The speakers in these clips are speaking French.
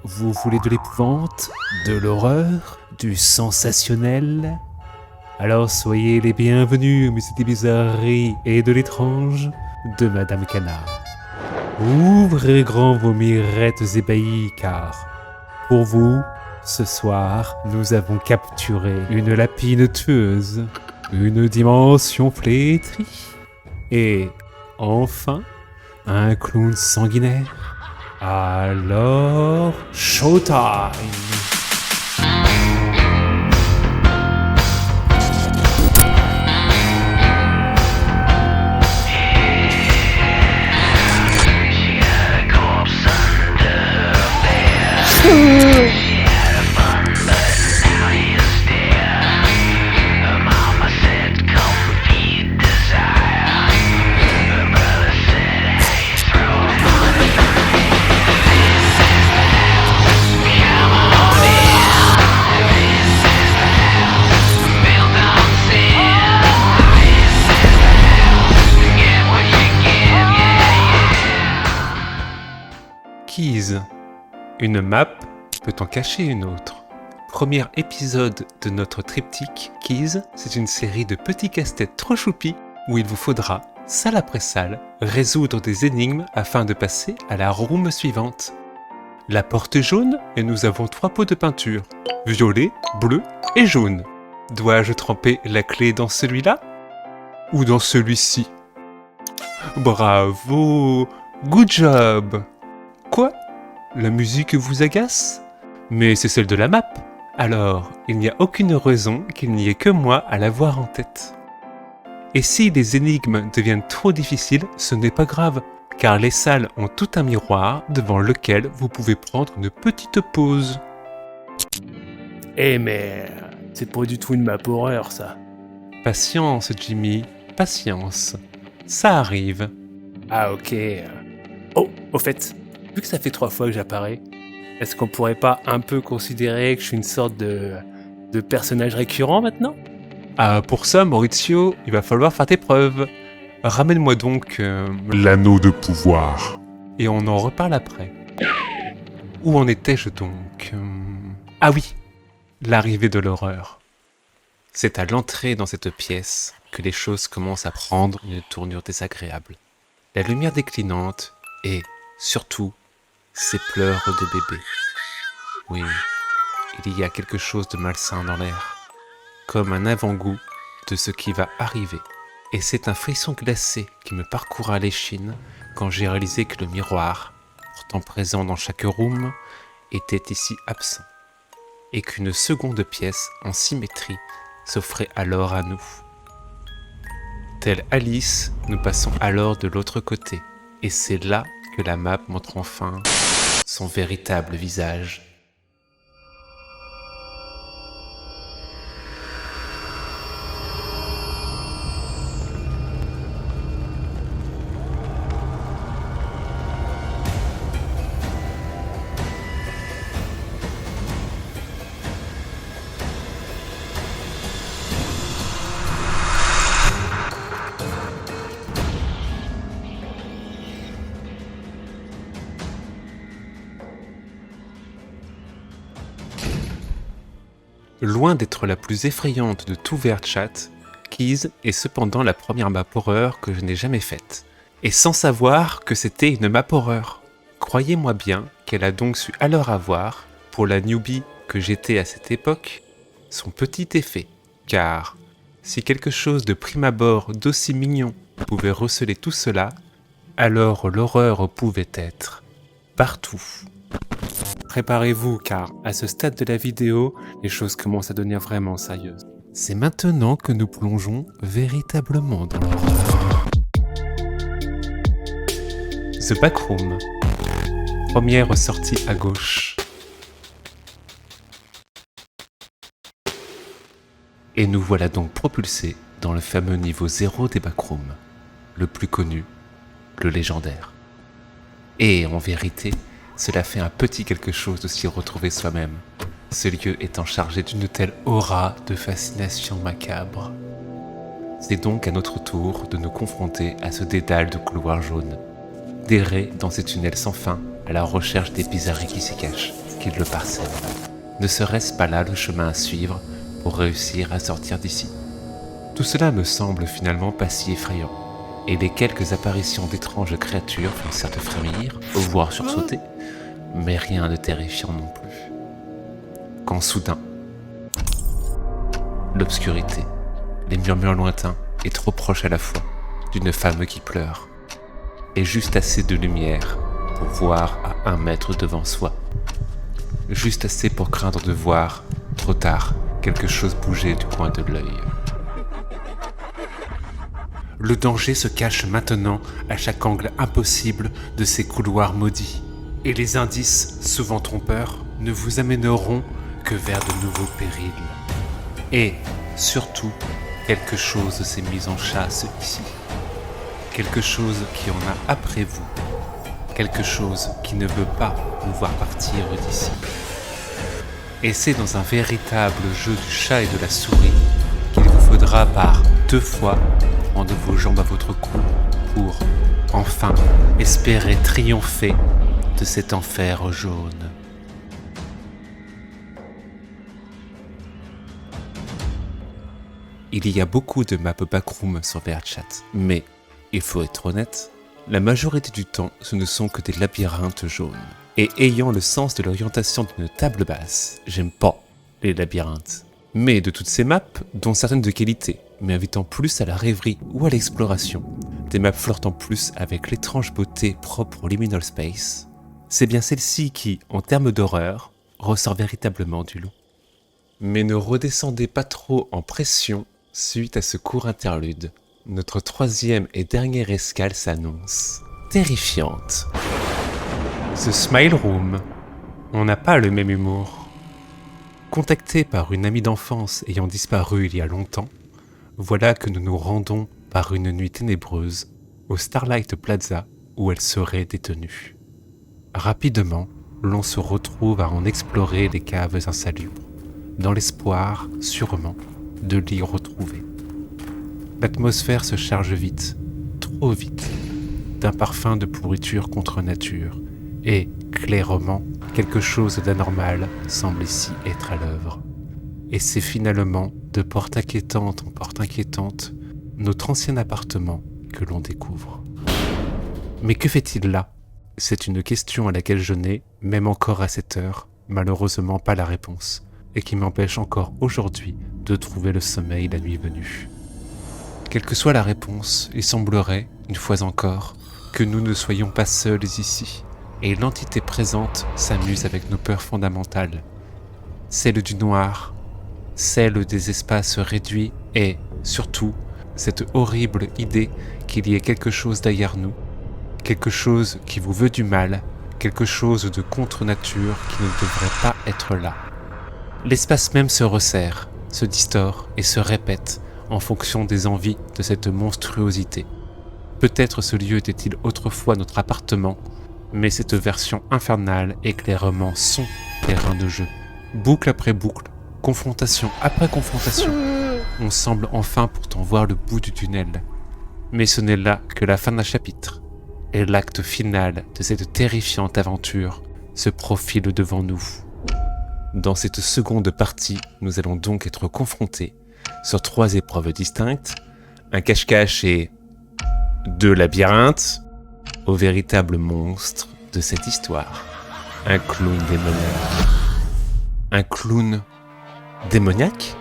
Vous voulez de l'épouvante, de l'horreur, du sensationnel? Alors soyez les bienvenus au musée des bizarreries et de l'étrange de Madame Canard. Ouvrez grand vos mirettes ébahies car, pour vous, ce soir, nous avons capturé une lapine tueuse, une dimension flétrie et, enfin, un clown sanguinaire. Alors, showtime! Keys. Une map peut en cacher une autre. Premier épisode de notre triptyque Keys, c'est une série de petits casse-têtes trop choupis où il vous faudra, salle après salle, résoudre des énigmes afin de passer à la room suivante. La porte est jaune et nous avons 3 pots de peinture, violet, bleu et jaune. Dois-je tremper la clé dans celui-là ou dans celui-ci? Bravo! Good job! Quoi? La musique vous agace? Mais c'est celle de la map. Alors, il n'y a aucune raison qu'il n'y ait que moi à l'avoir en tête. Et si les énigmes deviennent trop difficiles, ce n'est pas grave, car les salles ont tout un miroir devant lequel vous pouvez prendre une petite pause. Eh mais c'est pas du tout une map horreur ça. Patience, Jimmy, patience. Ça arrive. Ah ok. Oh, au fait, vu que ça fait 3 fois que j'apparais, est-ce qu'on pourrait pas un peu considérer que je suis une sorte de personnage récurrent maintenant? Ah, pour ça, Maurizio, il va falloir faire tes preuves. Ramène-moi donc l'anneau de pouvoir. et on en reparle après. Où en étais-je donc? Ah oui, l'arrivée de l'horreur. C'est à l'entrée dans cette pièce que les choses commencent à prendre une tournure désagréable. La lumière déclinante et, surtout, ces pleurs de bébé. Oui, il y a quelque chose de malsain dans l'air, comme un avant-goût de ce qui va arriver. Et c'est un frisson glacé qui me parcourra l'échine quand j'ai réalisé que le miroir, pourtant présent dans chaque room, était ici absent, et qu'une seconde pièce en symétrie s'offrait alors à nous. Telle Alice, nous passons alors de l'autre côté, et c'est là que la map montre enfin son véritable visage. Loin d'être la plus effrayante de tout VRChat, Keys est cependant la première map horreur que je n'ai jamais faite. Et sans savoir que c'était une map horreur. Croyez-moi bien qu'elle a donc su alors avoir, pour la newbie que j'étais à cette époque, son petit effet. Car si quelque chose de prime abord d'aussi mignon pouvait receler tout cela, alors l'horreur pouvait être partout. Préparez-vous car, à ce stade de la vidéo, les choses commencent à devenir vraiment sérieuses. C'est maintenant que nous plongeons véritablement dans l'horreur. The Backroom. Première sortie à gauche. Et nous voilà donc propulsés dans le fameux niveau 0 des Backrooms. Le plus connu, le légendaire. Et en vérité, cela fait un petit quelque chose de s'y retrouver soi-même, ce lieu étant chargé d'une telle aura de fascination macabre. C'est donc à notre tour de nous confronter à ce dédale de couloirs jaunes, d'errer dans ces tunnels sans fin à la recherche des bizarreries qui s'y cachent, qu'il le parsème. Ne serait-ce pas là le chemin à suivre pour réussir à sortir d'ici? Tout cela me semble finalement pas si effrayant, et les quelques apparitions d'étranges créatures font certes frémir, voire sursauter, mais rien de terrifiant non plus. Quand soudain, l'obscurité, les murmures lointains et trop proches à la fois d'une femme qui pleure, et juste assez de lumière pour voir à 1 mètre devant soi. Juste assez pour craindre de voir, trop tard, quelque chose bouger du coin de l'œil. Le danger se cache maintenant à chaque angle impossible de ces couloirs maudits, et les indices, souvent trompeurs, ne vous amèneront que vers de nouveaux périls. Et, surtout, quelque chose s'est mis en chasse ici. Quelque chose qui en a après vous. Quelque chose qui ne veut pas vous voir partir d'ici. Et c'est dans un véritable jeu du chat et de la souris qu'il vous faudra par 2 fois prendre vos jambes à votre cou pour, enfin, espérer triompher de cet enfer jaune. Il y a beaucoup de maps backroom sur VRChat, mais, il faut être honnête, la majorité du temps, ce ne sont que des labyrinthes jaunes. Et ayant le sens de l'orientation d'une table basse, j'aime pas les labyrinthes. Mais de toutes ces maps, dont certaines de qualité, mais invitant plus à la rêverie ou à l'exploration, des maps flirtant plus avec l'étrange beauté propre au liminal space, c'est bien celle-ci qui, en termes d'horreur, ressort véritablement du lot. Mais ne redescendez pas trop en pression suite à ce court interlude. Notre 3e et dernière escale s'annonce terrifiante. The Smile Room. On n'a pas le même humour. Contacté par une amie d'enfance ayant disparu il y a longtemps, voilà que nous nous rendons par une nuit ténébreuse au Starlight Plaza où elle serait détenue. Rapidement, l'on se retrouve à en explorer les caves insalubres, dans l'espoir, sûrement, de l'y retrouver. L'atmosphère se charge vite, trop vite, d'un parfum de pourriture contre nature, et, clairement, quelque chose d'anormal semble ici être à l'œuvre. Et c'est finalement, de porte inquiétante en porte inquiétante, notre ancien appartement que l'on découvre. Mais que fait-il là? C'est une question à laquelle je n'ai, même encore à cette heure, malheureusement pas la réponse, et qui m'empêche encore aujourd'hui de trouver le sommeil la nuit venue. Quelle que soit la réponse, il semblerait, une fois encore, que nous ne soyons pas seuls ici, et l'entité présente s'amuse avec nos peurs fondamentales. Celle du noir, celle des espaces réduits et, surtout, cette horrible idée qu'il y ait quelque chose derrière nous, quelque chose qui vous veut du mal, quelque chose de contre-nature qui ne devrait pas être là. L'espace même se resserre, se distord et se répète en fonction des envies de cette monstruosité. Peut-être ce lieu était-il autrefois notre appartement, mais cette version infernale est clairement son terrain de jeu. Boucle après boucle, confrontation après confrontation, on semble enfin pourtant voir le bout du tunnel. Mais ce n'est là que la fin d'un chapitre, et l'acte final de cette terrifiante aventure se profile devant nous. Dans cette seconde partie, nous allons donc être confrontés sur 3 épreuves distinctes, un cache-cache et 2 labyrinthes, au véritable monstre de cette histoire, un clown démoniaque. Un clown démoniaque?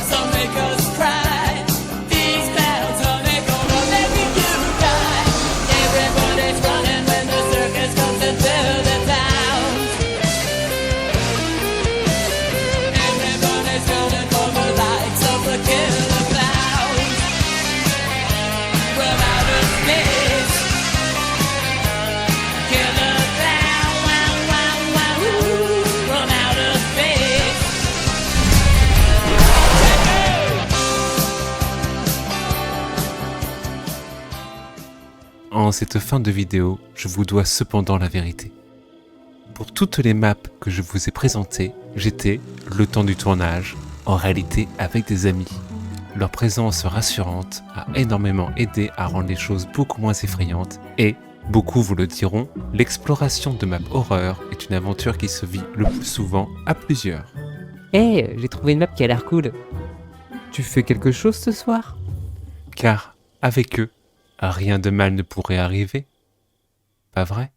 So En cette fin de vidéo, je vous dois cependant la vérité. Pour toutes les maps que je vous ai présentées, j'étais, le temps du tournage, en réalité avec des amis. Leur présence rassurante a énormément aidé à rendre les choses beaucoup moins effrayantes et, beaucoup vous le diront, l'exploration de map horreur est une aventure qui se vit le plus souvent à plusieurs. Hey, j'ai trouvé une map qui a l'air cool. Tu fais quelque chose ce soir? Car, avec eux, rien de mal ne pourrait arriver. Pas vrai ?